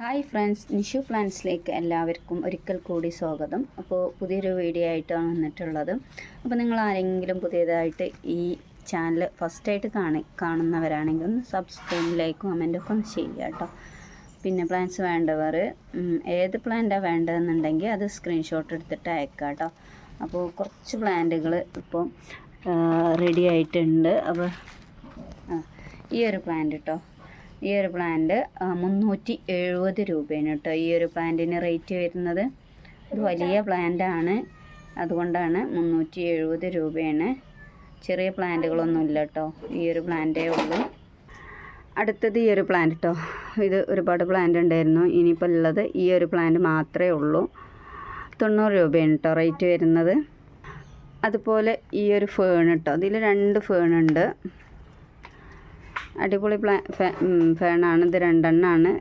Hi friends, Nishu പ്ലാന്റ്സിലേക്ക് എല്ലാവർക്കും ഒരിക്കൽ കൂടി സ്വാഗതം. അപ്പോൾ പുതിയൊരു വീഡിയോ ആയിട്ടാണ് വന്നിട്ടുള്ളത്. അപ്പോൾ നിങ്ങൾ ആരെങ്കിലും പുതിയതായിട്ട് ഈ ചാനൽ ഫസ്റ്റായിട്ട് കാണുന്നവരാണെങ്കിൽ ഒന്ന് സബ്സ്ക്രൈബ്, ലൈക്കും കമൻറ്റൊക്കെ ഒന്ന് ചെയ്യുക കേട്ടോ. പിന്നെ പ്ലാന്റ്സ് വേണ്ടവർ ഏത് പ്ലാന്റാണ് വേണ്ടതെന്നുണ്ടെങ്കിൽ അത് സ്ക്രീൻഷോട്ട് എടുത്തിട്ട് അയക്കാം കേട്ടോ. അപ്പോൾ കുറച്ച് പ്ലാന്റുകൾ ഇപ്പോൾ റെഡി ആയിട്ടുണ്ട്. അപ്പോൾ ഈ ഒരു പ്ലാന്റ് കേട്ടോ, ഈ ഒരു പ്ലാന്റ് 370 രൂപയാണ് കേട്ടോ. ഈ ഒരു പ്ലാന്റിന് റേറ്റ് വരുന്നത്. ഇത് വലിയ പ്ലാന്റാണ്, അതുകൊണ്ടാണ് 370 രൂപയാണ്. ചെറിയ പ്ലാന്റുകളൊന്നുമില്ല കേട്ടോ, ഈ ഒരു പ്ലാന്റേ ഉള്ളൂ. അടുത്തത് ഈ ഒരു പ്ലാന്റ് കേട്ടോ. ഇത് ഒരുപാട് പ്ലാന്റ് ഉണ്ടായിരുന്നു, ഇനിയിപ്പോൾ ഉള്ളത് ഈ ഒരു പ്ലാന്റ് മാത്രമേ ഉള്ളൂ. 90 രൂപയാണ് കേട്ടോ റേറ്റ് വരുന്നത്. അതുപോലെ ഈ ഒരു ഫേൺ കേട്ടോ, ഇതിൽ 2 ഫേണുണ്ട്. അടിപൊളി ഫേണാണ് ഇത്, 2 എണ്ണമാണ്.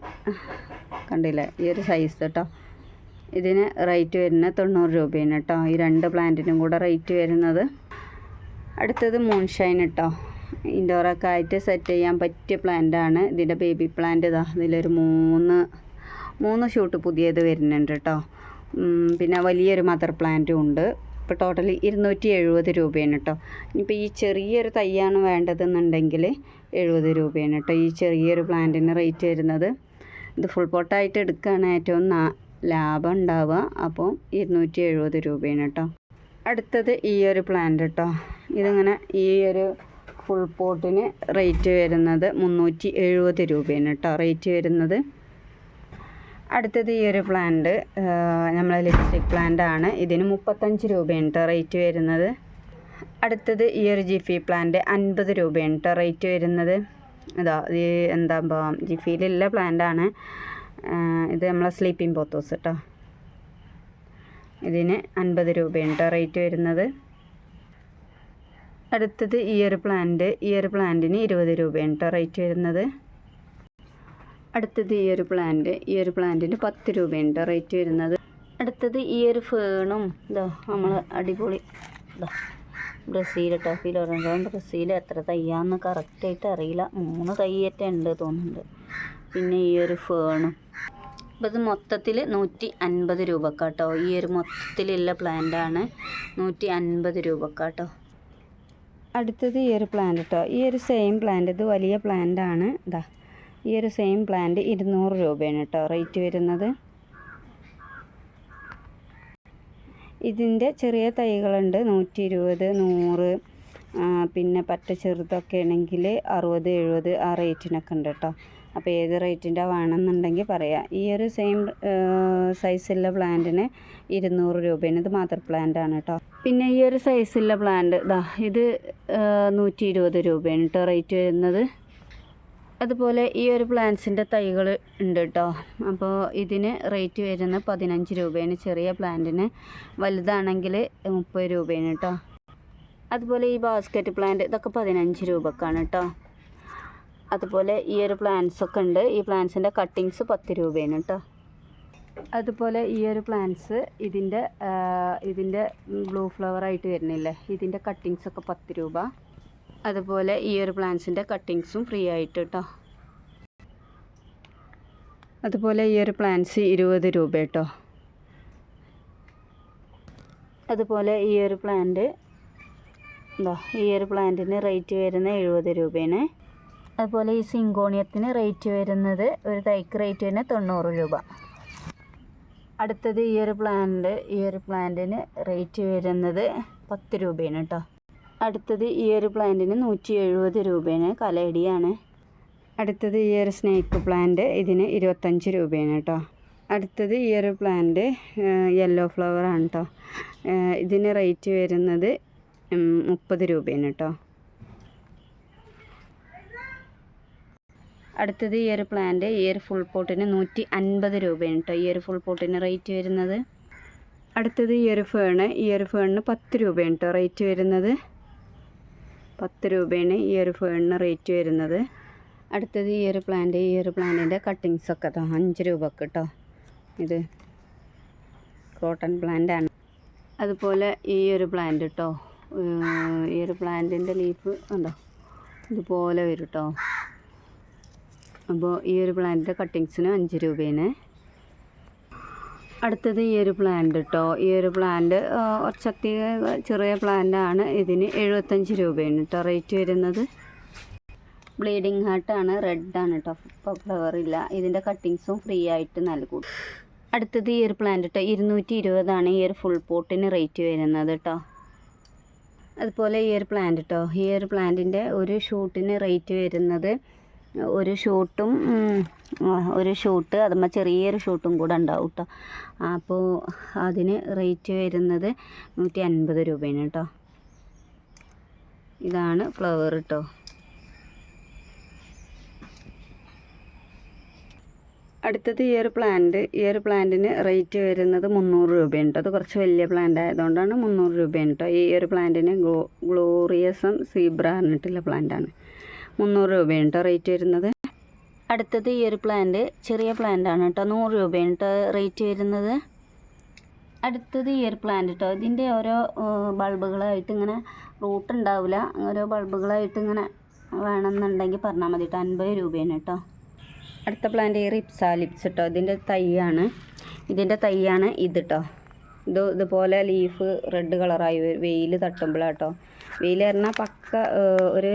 കണ്ടില്ലേ ഈ ഒരു സൈസ് കേട്ടോ. ഇതിന് റേറ്റ് വരുന്നത് 90 രൂപയാണ് കേട്ടോ, ഈ 2 പ്ലാന്റിനും കൂടെ റേറ്റ് വരുന്നത്. അടുത്തത് മൂൺഷൈൻ കേട്ടോ. ഇൻഡോറൊക്കെ ആയിട്ട് സെറ്റ് ചെയ്യാൻ പറ്റിയ പ്ലാന്റാണ്. ഇതിൻ്റെ ബേബി പ്ലാന്റ് ഇതാ, ഇതിലൊരു 3 ഷൂട്ട് പുതിയത് വരുന്നുണ്ട് കേട്ടോ. പിന്നെ വലിയൊരു മദർ പ്ലാന്റും ഉണ്ട്. ഇപ്പോൾ ടോട്ടൽ 270 രൂപയാണ് കേട്ടോ. ഇനിയിപ്പോൾ ഈ ചെറിയൊരു തൈയാണ് വേണ്ടതെന്നുണ്ടെങ്കിൽ 70 രൂപയാണ് കേട്ടോ ഈ ചെറിയൊരു പ്ലാന്റിന് റേറ്റ് വരുന്നത്. ഇത് ഫുൾ പോട്ടായിട്ട് എടുക്കുകയാണ് ഏറ്റവും ലാഭം ഉണ്ടാവുക. അപ്പോൾ 270 രൂപയാണ് കേട്ടോ. അടുത്തത് ഈ ഒരു പ്ലാന്റ് കേട്ടോ. ഇതിങ്ങനെ ഈ ഒരു ഫുൾ പോട്ടിന് റേറ്റ് വരുന്നത് 370 രൂപയാണ് കേട്ടോ റേറ്റ് വരുന്നത്. അടുത്തത് ഈ ഒരു പ്ലാന്റ് നമ്മളെ ലിപ്സ്റ്റിക് പ്ലാന്റ് ആണ്. ഇതിന് 35 രൂപയാണ് കേട്ടോ റേറ്റ് വരുന്നത്. അടുത്തത് ഈ ഒരു ജിഫി പ്ലാന്റ് 50 രൂപയാണ് കേട്ടോ റേറ്റ് വരുന്നത്. ഇതാ എന്താ ജിഫിയിലുള്ള പ്ലാന്റാണ് ഇത്, നമ്മളെ സ്ലീപ്പിംഗ് പോത്തോസ് കേട്ടോ. ഇതിന് 50 രൂപയാണ് കേട്ടോ റേറ്റ് വരുന്നത്. അടുത്തത് ഈ ഒരു പ്ലാന്റ്, ഈ ഒരു പ്ലാന്റിന് 20 രൂപയാണ് കേട്ടോ റേറ്റ് വരുന്നത്. അടുത്തത് ഈ ഒരു പ്ലാന്റ്, ഈ ഒരു പ്ലാന്റിന് 10 രൂപയുണ്ട് റേറ്റ് വരുന്നത്. അടുത്തത് ഈ ഒരു ഫേണും ഇതാ നമ്മൾ അടിപൊളി ഇതാ ബ്രസീൽ കേട്ടോ. ഫിലോറൻഡ്രോൺ ബ്രസീൽ എത്ര തയ്യാന്ന് കറക്റ്റായിട്ട് അറിയില്ല, 3 തയ്യേറ്റേ ഉണ്ട് തോന്നുന്നുണ്ട്. പിന്നെ ഈ ഒരു ഫേണും. അപ്പോൾ ഇത് മൊത്തത്തിൽ 150 രൂപക്കാട്ടോ. ഈ ഒരു മൊത്തത്തിലുള്ള പ്ലാന്റാണ് 150 രൂപക്കാട്ടോ. അടുത്തത് ഈ ഒരു പ്ലാന്റ് കേട്ടോ. ഈ ഒരു സെയിം പ്ലാന്റ്, ഇത് വലിയ പ്ലാന്റാണ്. ഇതാ ഈ ഒരു സെയിം പ്ലാന്റ് 200 രൂപയാണ് കേട്ടോ റേറ്റ് വരുന്നത്. ഇതിൻ്റെ ചെറിയ തൈകളുണ്ട് 120, 100, പിന്നെ പറ്റ ചെറുതൊക്കെ ആണെങ്കിൽ 60, 70 ആ റേറ്റിനൊക്കെ ഉണ്ട് കേട്ടോ. അപ്പോൾ ഏത് റേറ്റിൻ്റെ വേണമെന്നുണ്ടെങ്കിൽ പറയാം. ഈ ഒരു സെയിം സൈസുള്ള പ്ലാന്റിന് 200 രൂപയാണ്. ഇത് മദർ പ്ലാന്റ് ആണ് കേട്ടോ. പിന്നെ ഈ ഒരു സൈസുള്ള പ്ലാന്റ് ഇതാ, ഇത് 120 രൂപയാണ് കേട്ടോ റേറ്റ് വരുന്നത്. അതുപോലെ ഈ ഒരു പ്ലാന്റ്സിൻ്റെ തൈകൾ ഉണ്ട് കേട്ടോ. അപ്പോൾ ഇതിന് റേറ്റ് വരുന്നത് 15 രൂപയാണ് ചെറിയ പ്ലാന്റിന്. വലുതാണെങ്കിൽ 30 രൂപയാണ് കേട്ടോ. അതുപോലെ ഈ ബാസ്ക്കറ്റ് പ്ലാന്റ് ഇതൊക്കെ 15 രൂപക്കാണ് കേട്ടോ. അതുപോലെ ഈ ഒരു പ്ലാന്റ്സൊക്കെ ഉണ്ട്. ഈ പ്ലാന്റ്സിൻ്റെ കട്ടിങ്സ് 10 രൂപയാണ് കേട്ടോ. അതുപോലെ ഈ ഒരു പ്ലാന്റ്സ് ഇതിൻ്റെ ബ്ലൂ ഫ്ലവർ ആയിട്ട് വരുന്നില്ലേ, ഇതിൻ്റെ കട്ടിങ്സൊക്കെ 10 രൂപ. അതുപോലെ ഈ ഒരു പ്ലാന്റ്സിൻ്റെ കട്ടിങ്സും ഫ്രീ ആയിട്ട് കേട്ടോ. അതുപോലെ ഈ ഒരു പ്ലാന്റ്സ് 20 രൂപ കേട്ടോ. അതുപോലെ ഈ ഒരു പ്ലാന്റ് എന്താ, ഈ ഒരു പ്ലാന്റിന് റേറ്റ് വരുന്നത് 70 രൂപയാണ്. അതുപോലെ ഈ സിങ്കോണിയത്തിന് റേറ്റ് വരുന്നത്, ഒരു തൈക്ക് റേറ്റ് വരുന്നത് 90 രൂപ. അടുത്തത് ഈ ഒരു പ്ലാന്റ്, ഈ ഒരു പ്ലാന്റിന് റേറ്റ് വരുന്നത് 10 രൂപയാണ് കേട്ടോ. അടുത്തത് ഈ ഒരു പ്ലാന്റിന് 170 രൂപയാണ്, കലേഡിയാണ്. അടുത്തത് ഈ ഒരു സ്നേക്ക് പ്ലാന്റ്, ഇതിന് 25 രൂപയാണ് കേട്ടോ. അടുത്തത് ഈ ഒരു പ്ലാന്റ് യെല്ലോ ഫ്ലവർ ആണ് കേട്ടോ. ഇതിന് റേറ്റ് വരുന്നത് 30 രൂപയാണ് കേട്ടോ. അടുത്തത് ഈ ഒരു പ്ലാന്റ്, ഈ ഒരു ഫുൾ പോട്ടിന് 150 രൂപയാണ് കേട്ടോ ഈ ഒരു ഫുൾ പോട്ടിന് റേറ്റ് വരുന്നത്. അടുത്തത് ഈ ഒരു ഫേണ്, ഈ ഒരു ഫേണിന് 10 രൂപയാണ് കേട്ടോ റേറ്റ് വരുന്നത്. 10 രൂപയാണ് ഈ ഒരു ഫേണിന് റേറ്റ് വരുന്നത്. അടുത്തത് ഈ ഒരു പ്ലാന്റ്, ഈ ഒരു പ്ലാന്റിൻ്റെ കട്ടിങ്സൊക്കെ 5 രൂപക്ക് കേട്ടോ. ഇത് ക്രോട്ടൺ പ്ലാന്റാണ്. അതുപോലെ ഈ ഒരു പ്ലാന്റ് കേട്ടോ, ഈ ഒരു പ്ലാന്റിൻ്റെ ലീഫ് ഉണ്ടോ, ഇതുപോലെ വരും കേട്ടോ. അപ്പോൾ ഈ ഒരു പ്ലാന്റിൻ്റെ കട്ടിങ്സിന് 5 രൂപയാണ്. അടുത്തത് ഈ ഒരു പ്ലാന്റ് കേട്ടോ. ഈ ഒരു പ്ലാന്റ് കുറച്ചത്തി ചെറിയ പ്ലാന്റാണ്. ഇതിന് 75 രൂപയാണ് കേട്ടോ റേറ്റ് വരുന്നത്. ബ്ലീഡിങ് ഹാർട്ടാണ്, റെഡാണ് കേട്ടോ. ഇപ്പോൾ ഫ്ലവർ ഇല്ല. ഇതിൻ്റെ കട്ടിങ്സും ഫ്രീ ആയിട്ട് നൽകും. അടുത്തത് ഈ ഒരു പ്ലാന്റ് കേട്ടോ, 220 ഈ ഒരു ഫുൾ പോട്ടിന് റേറ്റ് വരുന്നത് കേട്ടോ. അതുപോലെ ഈ ഒരു പ്ലാന്റ് കേട്ടോ, ഈ ഒരു പ്ലാന്റിൻ്റെ ഒരു ഷൂട്ടിന് റേറ്റ് വരുന്നത്, ഒരു ഷൂട്ട് അതുമ്പോൾ ചെറിയൊരു ഷൂട്ടും കൂടെ ഉണ്ടാവും കേട്ടോ. അപ്പോൾ അതിന് റേറ്റ് വരുന്നത് 150 രൂപയാണ് കേട്ടോ. ഇതാണ് ഫ്ലവർ കേട്ടോ. അടുത്തത് ഈ ഒരു പ്ലാന്റിന് റേറ്റ് വരുന്നത് 300 രൂപയാണ് കേട്ടോ. അത് കുറച്ച് വലിയ പ്ലാന്റ് ആയതുകൊണ്ടാണ് 300 രൂപയാണ് കേട്ടോ. ഈ ഒരു പ്ലാന്റിന് ഗ്ലോറിയസം സീബ്ര പറഞ്ഞിട്ടുള്ള പ്ലാന്റാണ്. 300 രൂപയാണ് കേട്ടോ റേറ്റ് വരുന്നത്. അടുത്തത് ഈ ഒരു പ്ലാന്റ് ചെറിയ പ്ലാന്റാണ് കേട്ടോ. 100 രൂപയാണ് കേട്ടോ റേറ്റ് വരുന്നത്. അടുത്തത് ഈ ഒരു പ്ലാന്റ് കേട്ടോ. ഇതിൻ്റെ ഓരോ ബൾബുകളായിട്ട് ഇങ്ങനെ റൂട്ട് ഉണ്ടാവില്ല, ഓരോ ബൾബുകളായിട്ട് ഇങ്ങനെ വേണമെന്നുണ്ടെങ്കിൽ പറഞ്ഞാൽ മതി കേട്ടോ. 50 രൂപയാണ് കേട്ടോ. അടുത്ത പ്ലാന്റ് ഈ റിപ്സാലിപ്സ് കേട്ടോ. ഇതിൻ്റെ തൈയാണ് ഇത് കേട്ടോ. ഇതുപോലെ ലീഫ് റെഡ് കളറായി വെയിൽ തട്ടുമ്പോഴാട്ടോ. വെയിൽ പറഞ്ഞാൽ പക്ക ഒരു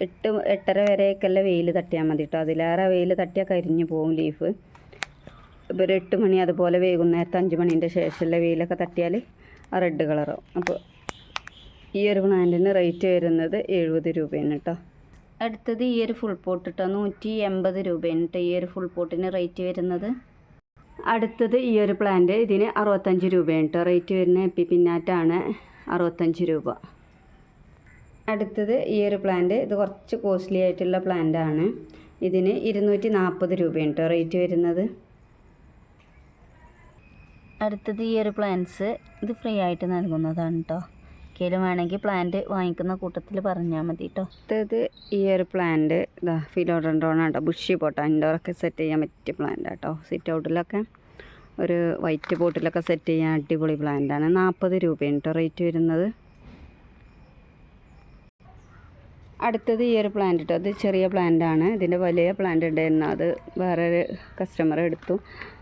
8-8:30 വരെയൊക്കെയല്ല വെയിൽ തട്ടിയാൽ മതി കേട്ടോ. അതിലേറെ വെയിൽ തട്ടിയാൽ കരിഞ്ഞു പോകും ലീഫ്. ഇപ്പോൾ ഒരു 8 മണി അതുപോലെ വൈകുന്നേരത്തെ 5 മണീൻ്റെ ശേഷമുള്ള വെയിലൊക്കെ തട്ടിയാൽ ആ റെഡ് കളറാവും. അപ്പോൾ ഈ ഒരു പ്ലാന്റിന് റേറ്റ് വരുന്നത് 70 രൂപയാണ് കേട്ടോ. അടുത്തത് ഈ ഒരു ഫുൾ പോട്ട് കേട്ടോ. 180 രൂപയാണ് കേട്ടോ ഈ ഒരു ഫുൾ പോട്ടിന് റേറ്റ് വരുന്നത്. അടുത്തത് ഈ ഒരു പ്ലാന്റ്, ഇതിന് 65 രൂപയാണ് കേട്ടോ റേറ്റ് വരുന്നത്. പിന്നാറ്റാണ് 65 രൂപ. അടുത്തത് ഈ ഒരു പ്ലാന്റ്, ഇത് കുറച്ച് കോസ്റ്റ്ലി ആയിട്ടുള്ള പ്ലാന്റാണ്. ഇതിന് 240 രൂപയാണ് കേട്ടോ റേറ്റ് വരുന്നത്. അടുത്തത് ഈ ഒരു പ്ലാന്റ്സ്, ഇത് ഫ്രീ ആയിട്ട് നൽകുന്നതാണ് കേട്ടോ. ഒരിക്കലും വേണമെങ്കിൽ പ്ലാന്റ് വാങ്ങിക്കുന്ന കൂട്ടത്തിൽ പറഞ്ഞാൽ മതി കേട്ടോ. അടുത്തത് ഈ ഒരു പ്ലാന്റ് ഇതാ ഫിലോഡൻഡ്രോൺ കേട്ടോ. ബുഷി പോട്ടോ, ഇൻഡോറൊക്കെ സെറ്റ് ചെയ്യാൻ പറ്റിയ പ്ലാന്റ് കേട്ടോ. സിറ്റ് ഔട്ടിലൊക്കെ ഒരു വൈറ്റ് പോട്ടിലൊക്കെ സെറ്റ് ചെയ്യാൻ അടിപൊളി പ്ലാന്റാണ്. 40 രൂപയാണ് കേട്ടോ റേറ്റ് വരുന്നത്. അടുത്തത് ഈ ഒരു പ്ലാന്റ് കേട്ടോ. ഇത് ചെറിയ പ്ലാന്റാണ്. ഇതിൻ്റെ വലിയ പ്ലാന്റ് ഉണ്ടായിരുന്നു, അത് വേറൊരു കസ്റ്റമർ എടുത്തു.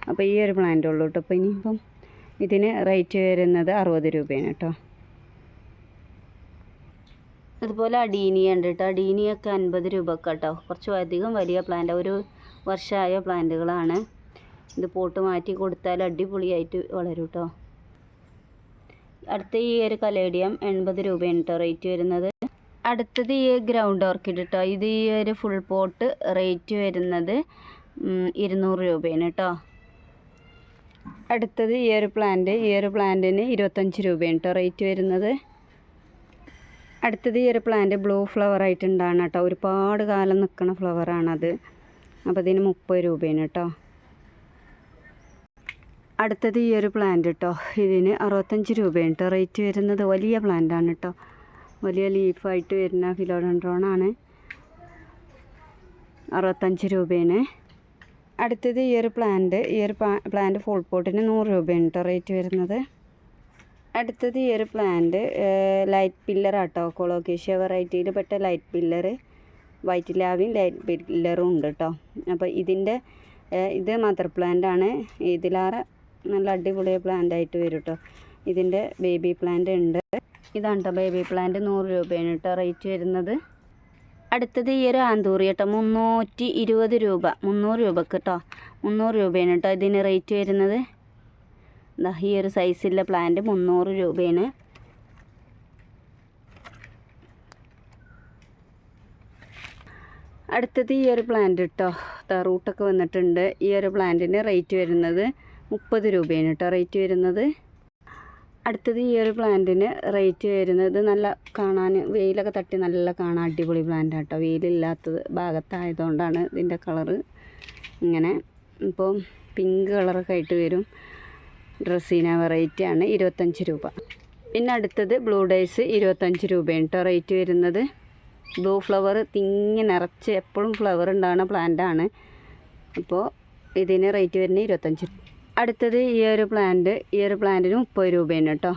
അപ്പോൾ ഈ ഒരു പ്ലാന്റ് ഉള്ളൂ കേട്ടോ. അപ്പോൾ ഇനിയിപ്പം ഇതിന് റേറ്റ് വരുന്നത് 60 രൂപയാണ് കേട്ടോ. അതുപോലെ അഡീനിയ ഉണ്ട് കേട്ടോ. അഡീനിയൊക്കെ 50 രൂപക്ക് കേട്ടോ. കുറച്ച് അധികം വലിയ പ്ലാന്റ്, ഒരു വർഷമായ പ്ലാന്റുകളാണ്. ഇത് പോട്ട് മാറ്റി കൊടുത്താൽ അടിപൊളിയായിട്ട് വളരും കേട്ടോ. അടുത്ത ഈ ഒരു കലേഡിയം 80 രൂപയാണ് കേട്ടോ റേറ്റ് വരുന്നത്. അടുത്തത് ഈ ഗ്രൗണ്ട് ഓർക്കിഡ് കേട്ടോ. ഇത് ഈ ഒരു ഫുൾ പോട്ട് റേറ്റ് വരുന്നത് 200 രൂപയാണ് കേട്ടോ. അടുത്തത് ഈ ഒരു പ്ലാന്റിന് 25 രൂപയാണ് കേട്ടോ റേറ്റ് വരുന്നത്. അടുത്തത് ഈ ഒരു പ്ലാന്റ് ബ്ലൂ ഫ്ലവർ ആയിട്ടുണ്ടാണ് കേട്ടോ. ഒരുപാട് കാലം നിൽക്കുന്ന ഫ്ലവറാണത്. അപ്പോൾ ഇതിന് 30 രൂപയാണ് കേട്ടോ. അടുത്തത് ഈ ഒരു പ്ലാന്റ് കേട്ടോ. ഇതിന് 65 രൂപയാണ് കേട്ടോ റേറ്റ് വരുന്നത്. വലിയ പ്ലാന്റാണ് കേട്ടോ. വലിയ ലീഫായിട്ട് വരുന്ന ഫിലോഡൻഡ്രോൺ ആണ്. 65 രൂപയാണ്. അടുത്തത് ഈ ഒരു പ്ലാന്റ് ഫുൾ പോട്ടിന് 100 രൂപയാണ് കേട്ടോ റേറ്റ് വരുന്നത്. അടുത്തത് ഈ ഒരു പ്ലാന്റ് ലൈറ്റ് പില്ലറാട്ടോ. കൊളോക്കേഷ്യ വെറൈറ്റിയിൽ പെട്ട ലൈറ്റ് പില്ലർ, വൈറ്റ് ലാവിയും ലൈറ്റ് പില്ലറും ഉണ്ട് കേട്ടോ. അപ്പോൾ ഇത് മദർ പ്ലാന്റ് ആണ്. ഇതിലേറെ നല്ല അടിപൊളിയ പ്ലാന്റ് ആയിട്ട് വരും കേട്ടോ. ഇതിൻ്റെ ബേബി പ്ലാന്റ് ഉണ്ട്. ഇതാണ് കേട്ടോ ബേബി പ്ലാന്റ്. 100 രൂപയാണ് കേട്ടോ റേറ്റ് വരുന്നത്. അടുത്തത് ഈ ഒരു ആന്തൂറി കേട്ടോ. 320 രൂപ, 300 രൂപക്ക് കേട്ടോ. 300 രൂപയാണ് കേട്ടോ ഇതിന് റേറ്റ് വരുന്നത്. ഈ ഒരു സൈസിലുള്ള പ്ലാന്റ് 300 രൂപയാണ്. അടുത്തത് ഈ ഒരു പ്ലാന്റ് കേട്ടോ. റൂട്ടൊക്കെ വന്നിട്ടുണ്ട്. ഈ ഒരു പ്ലാന്റിന് റേറ്റ് വരുന്നത് 30 രൂപയാണ് കേട്ടോ റേറ്റ് വരുന്നത്. അടുത്തത് ഈ ഒരു പ്ലാന്റിന് റേറ്റ് വരുന്നത്, നല്ല കാണാൻ വെയിലൊക്കെ തട്ടി നല്ല കാണാൻ അടിപൊളി പ്ലാന്റ് കേട്ടോ. വെയിലില്ലാത്തത് ഭാഗത്തായതുകൊണ്ടാണ് ഇതിൻ്റെ കളറ് ഇങ്ങനെ. ഇപ്പോൾ പിങ്ക് കളറൊക്കെ ആയിട്ട് വരും. ഡ്രസ്സീന വെറൈറ്റിയാണ്. 25 രൂപ. പിന്നെ അടുത്തത് ബ്ലൂ ഡേയ്സ് 25 രൂപയാണ് കേട്ടോ റേറ്റ് വരുന്നത്. ബ്ലൂ ഫ്ലവർ തിങ്ങി നിറച്ച് എപ്പോഴും ഫ്ലവർ ഉണ്ടാകുന്ന പ്ലാന്റാണ്. അപ്പോൾ ഇതിന് റേറ്റ് വരുന്നത് 25 രൂപ. അടുത്തത് ഈ ഒരു പ്ലാന്റിന് 30 രൂപയാണ് കേട്ടോ.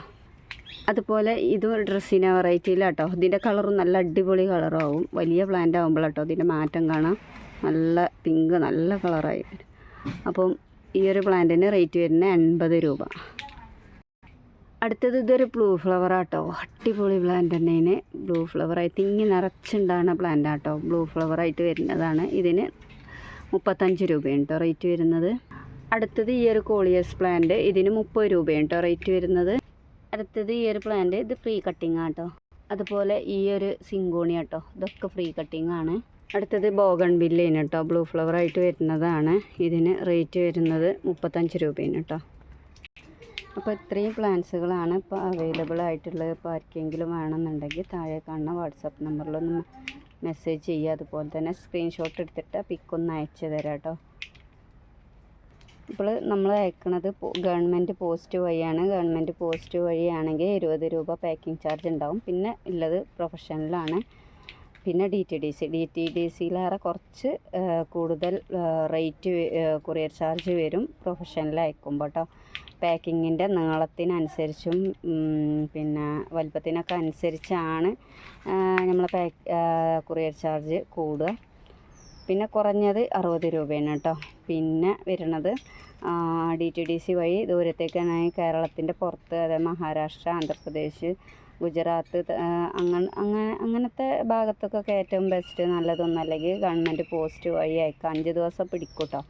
അതുപോലെ ഇത് ഡ്രസ്സിന വെറൈറ്റിയിലാട്ടോ. ഇതിൻ്റെ കളറും നല്ല അടിപൊളി കളറാവും. വലിയ പ്ലാന്റ് ആകുമ്പോഴാട്ടോ ഇതിൻ്റെ മാറ്റം കാണാം. നല്ല പിങ്ക് നല്ല കളറായി വരും. അപ്പം ഈ ഒരു പ്ലാന്റിന് റേറ്റ് വരുന്നത് 80 രൂപ. അടുത്തത് ഇതൊരു ബ്ലൂ ഫ്ലവർ ആട്ടോ. അടിപൊളി പ്ലാന്റ് തന്നെയാണ്. ബ്ലൂ ഫ്ലവറായി തിങ്ങി നിറച്ചുണ്ടാകുന്ന പ്ലാന്റ് ആട്ടോ. ബ്ലൂ ഫ്ലവറായിട്ട് വരുന്നതാണ്. ഇതിന് 35 രൂപയാണ് കേട്ടോ റേറ്റ് വരുന്നത്. അടുത്തത് ഈ ഒരു കോളിയസ് പ്ലാന്റ്. ഇതിന് 30 രൂപയാണ് കേട്ടോ റേറ്റ് വരുന്നത്. അടുത്തത് ഈ ഒരു പ്ലാന്റ്. ഇത് ഫ്രീ കട്ടിങ് ആട്ടോ. അതുപോലെ ഈ ഒരു സിങ്കോണി ആട്ടോ. ഇതൊക്കെ ഫ്രീ കട്ടിങ് ആണ്. അടുത്തത് ബോഗൺവില്ലയാണ് കേട്ടോ. ബ്ലൂ ഫ്ലവറായിട്ട് വരുന്നതാണ്. ഇതിന് റേറ്റ് വരുന്നത് 35 രൂപയാണ് കേട്ടോ. അപ്പോൾ ഇത്രയും പ്ലാന്റ്സുകളാണ് ഇപ്പോൾ അവൈലബിൾ ആയിട്ടുള്ളത്. ഇപ്പോൾ ആർക്കെങ്കിലും വേണമെന്നുണ്ടെങ്കിൽ താഴെ കാണുന്ന വാട്സപ്പ് നമ്പറിലൊന്ന് മെസ്സേജ് ചെയ്യുക. അതുപോലെ തന്നെ സ്ക്രീൻഷോട്ട് എടുത്തിട്ട് പിക്കൊന്ന് അയച്ചു തരാം കേട്ടോ. ഇപ്പോൾ നമ്മൾ അയക്കുന്നത് ഗവൺമെൻറ് പോസ്റ്റ് വഴിയാണ്. ഗവൺമെൻറ് പോസ്റ്റ് വഴിയാണെങ്കിൽ 20 രൂപ പാക്കിംഗ് ചാർജ് ഉണ്ടാവും. പിന്നെ ഉള്ളത് പ്രൊഫഷണലാണ്. പിന്നെ DTDCയിലേറെ കുറച്ച് കൂടുതൽ റേറ്റ് കൊറിയർ ചാർജ് വരും പ്രൊഫഷണൽ അയക്കുമ്പോൾ കേട്ടോ. പാക്കിങ്ങിൻ്റെ നീളത്തിനനുസരിച്ചും പിന്നെ വലുപ്പത്തിനൊക്കെ അനുസരിച്ചാണ് നമ്മൾ കൊറിയർ ചാർജ് കൂടുക. പിന്നെ കുറഞ്ഞത് 60 രൂപയാണ് കേട്ടോ. പിന്നെ വരുന്നത് DTDC വഴി ദൂരത്തേക്കാണെങ്കിൽ കേരളത്തിൻ്റെ പുറത്ത്, അതായത് മഹാരാഷ്ട്ര, ആന്ധ്രാപ്രദേശ്, ഗുജറാത്ത് അങ്ങനത്തെ ഭാഗത്തൊക്കെ ഏറ്റവും ബെസ്റ്റ് നല്ലതൊന്നും അല്ലെങ്കിൽ ഗവൺമെൻറ് പോസ്റ്റ് വഴി അയക്കാം. 5 ദിവസം പിടിക്കും കേട്ടോ.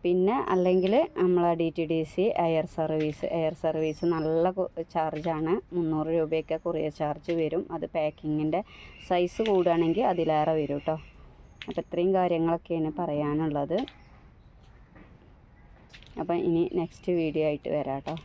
പിന്നെ അല്ലെങ്കിൽ നമ്മൾ DTDC എയർ സർവീസ് നല്ല ചാർജാണ്. 300 രൂപയൊക്കെ കൊറിയർ ചാർജ് വരും. അത് പാക്കിങ്ങിൻ്റെ സൈസ് കൂടുകയാണെങ്കിൽ അതിലേറെ വരും കേട്ടോ. അപ്പോൾ ഇത്രയും കാര്യങ്ങളൊക്കെയാണ് പറയാനുള്ളത്. അപ്പം ഇനി നെക്സ്റ്റ് വീഡിയോ ആയിട്ട് വരാം കേട്ടോ.